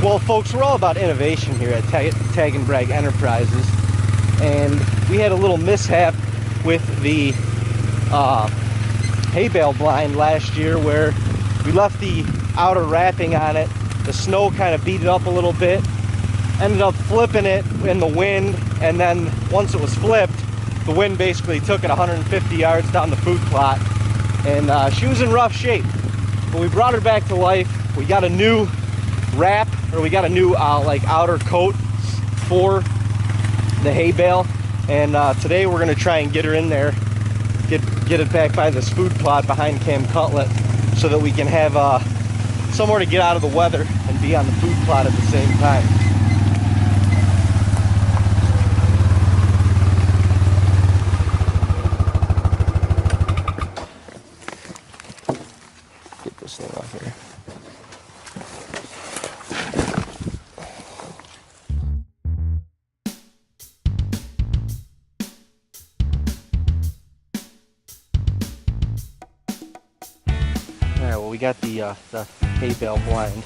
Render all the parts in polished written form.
Well, folks, we're all about innovation here at Tag and Brag Enterprises, and we had a little mishap with the hay bale blind last year where we left the outer wrapping on it. The snow kind of beat it up a little bit, ended up flipping it in the wind, and then once it was flipped, the wind basically took it 150 yards down the food plot, and she was in rough shape. But we brought her back to life. We got a new wrap, or we got a new like outer coat for the hay bale, and today we're going to try and get her in there, get it back by this food plot behind Cam Cutlet, so that we can have somewhere to get out of the weather and be on the food plot at the same time. Get this thing off here. We got the hay bale blind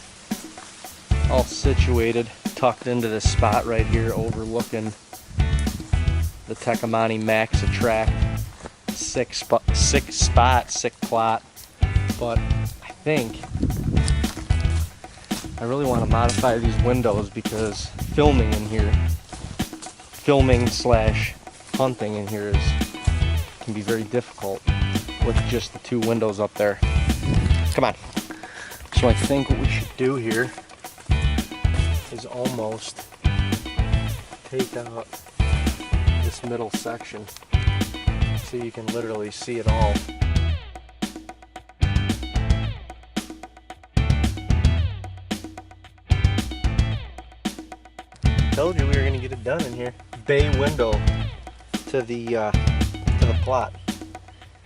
all situated, tucked into this spot right here, overlooking the Tecumseh Max Attract. Sick plot. But I think I really want to modify these windows because filming slash hunting in here can be very difficult with just the two windows up there. Come on. So I think what we should do here is almost take out this middle section so you can literally see it all. Told you we were going to get it done in here. Bay window to the plot.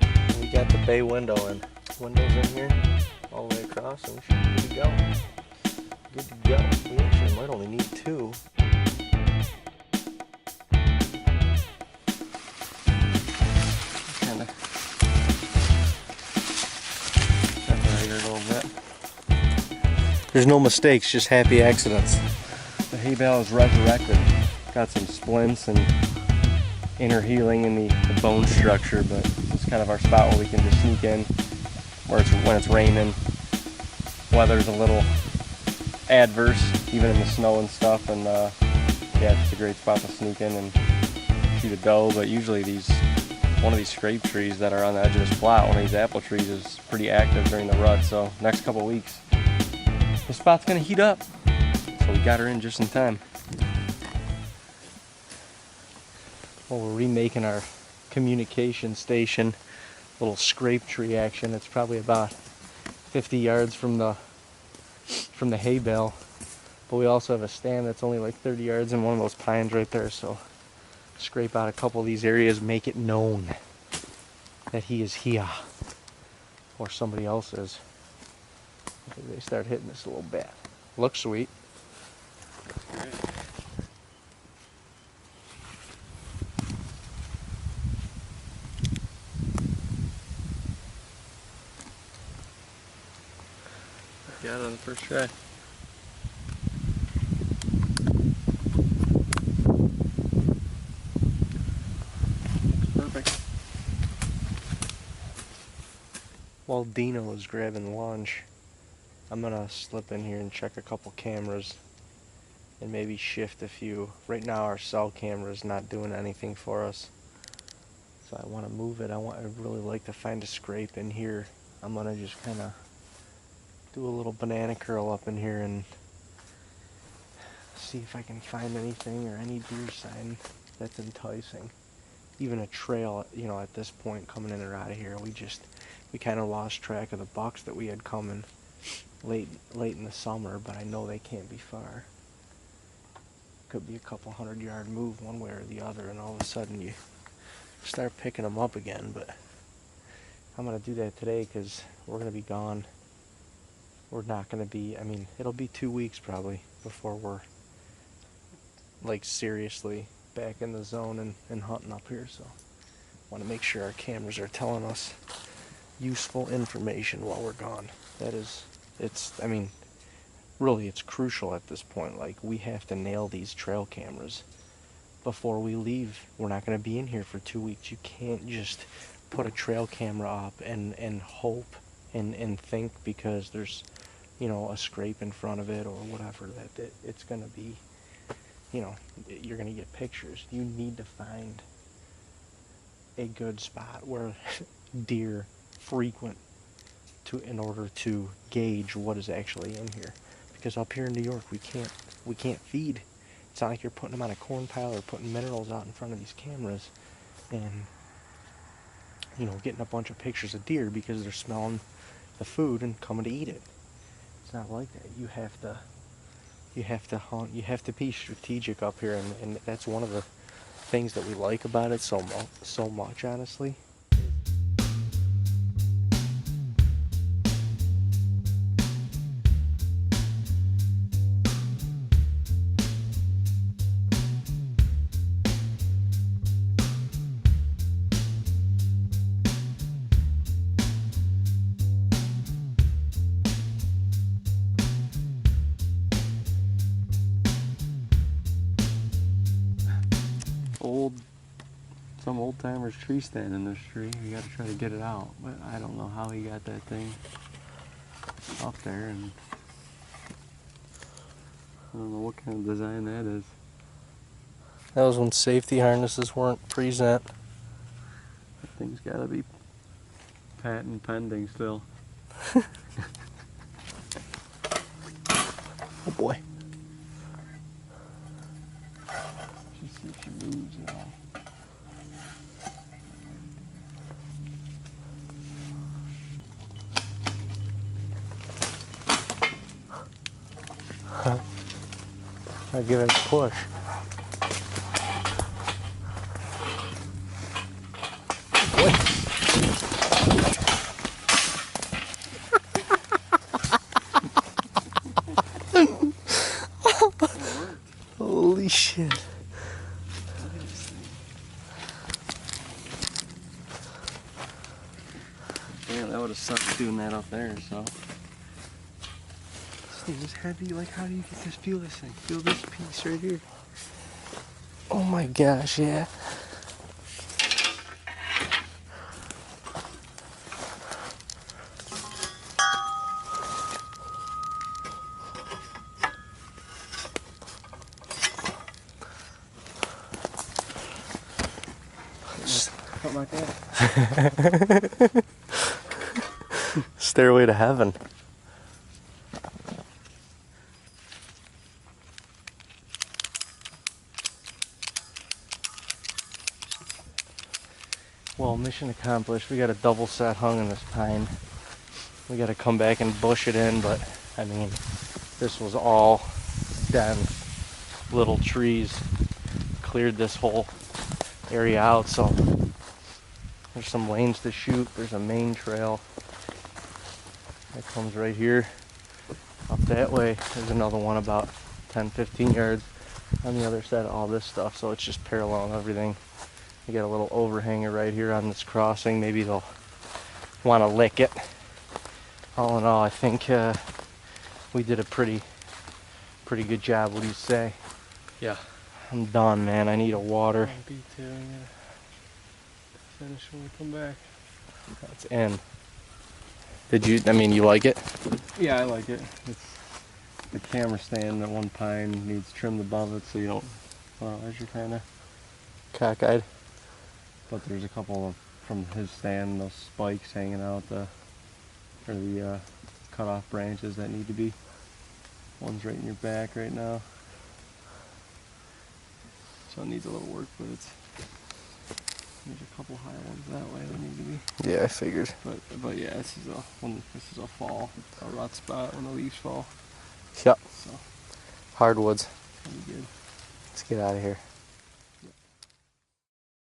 And we got the bay window and windows in here all the way across, and we should be good to go. Good to go. We actually might only need two. Kind of separate here a little bit. There's no mistakes, just happy accidents. The hay bale is resurrected. Got some splints and inner healing in the bone structure, but it's kind of our spot where we can just sneak in when it's raining. Weather's a little adverse, even in the snow and stuff, and yeah, it's a great spot to sneak in and shoot a doe. But usually one of these scrape trees that are on the edge of this plot, one of these apple trees, is pretty active during the rut, so next couple weeks the spot's gonna heat up. So we got her in just in time. Well, we're remaking our communication station, little scrape tree action. It's probably about 50 yards from the hay bale, but we also have a stand that's only like 30 yards in one of those pines right there, so scrape out a couple of these areas, make it known that he is here, or somebody else is. Maybe they start hitting this a little bit. Looks sweet. Got it on the first try. Perfect. While Dino is grabbing lunch, I'm gonna slip in here and check a couple cameras and maybe shift a few. Right now our cell camera is not doing anything for us, so I want to move it. I'd really like to find a scrape in here. I'm gonna just kind of do a little banana curl up in here and see if I can find anything or any deer sign that's enticing. Even a trail, you know, at this point coming in or out of here. We kind of lost track of the bucks that we had coming late in the summer, but I know they can't be far. Could be a couple 100-yard move one way or the other, and all of a sudden you start picking them up again. But I'm gonna do that today because we're gonna be gone. We're not gonna be, I mean, it'll be 2 weeks probably before we're like seriously back in the zone and hunting up here, so want to make sure our cameras are telling us useful information while we're gone. I mean, really it's crucial at this point. Like, we have to nail these trail cameras before we leave. We're not going to be in here for 2 weeks. You can't just put a trail camera up and hope and think because there's, you know, a scrape in front of it or whatever that it's going to be, you know, you're going to get pictures. You need to find a good spot where deer frequent in order to gauge what is actually in here. Because up here in New York, we can't feed. It's not like you're putting them on a corn pile or putting minerals out in front of these cameras and, you know, getting a bunch of pictures of deer because they're smelling the food and coming to eat it. It's not like that. You have to hunt. You have to be strategic up here, and that's one of the things that we like about it so much, honestly. Some old timer's tree stand in this tree. We gotta try to get it out, but I don't know how he got that thing up there, and I don't know what kind of design that is. That was when safety harnesses weren't present. That thing's gotta be patent pending still. Oh boy. Just see if she moves at all. I'll give it a push. Holy shit. Damn, that would have sucked doing that up there, so. This thing is heavy. Like, how do you get this? Feel this thing. Feel this piece right here. Oh my gosh, yeah. Something like that. Stairway to heaven. Well, mission accomplished. We got a double set hung in this pine. We got to come back and bush it in, but I mean, this was all dense little trees. Cleared this whole area out, so there's some lanes to shoot. There's a main trail that comes right here. Up that way, there's another one about 10-15 yards on the other side of all this stuff, so it's just parallel everything. You got a little overhanger right here on this crossing. Maybe they'll want to lick it. All in all, I think we did a pretty good job. What do you say? Yeah. I'm done, man. I need a water. Me too. I'm gonna finish when we come back. That's in. I mean, you like it? Yeah, I like it. It's the camera stand. That one pine needs trimmed above it, so you don't. Well, as you're kind of Cockeyed. But there's a couple of from his stand, those spikes hanging out the cut off branches that need to be. One's right in your back right now. So it needs a little work, but there's a couple high ones that way that need to be. Yeah, I figured. But yeah, this is a fall, a rut spot when the leaves fall. Yep. So hardwoods. that'll be good. Let's get out of here.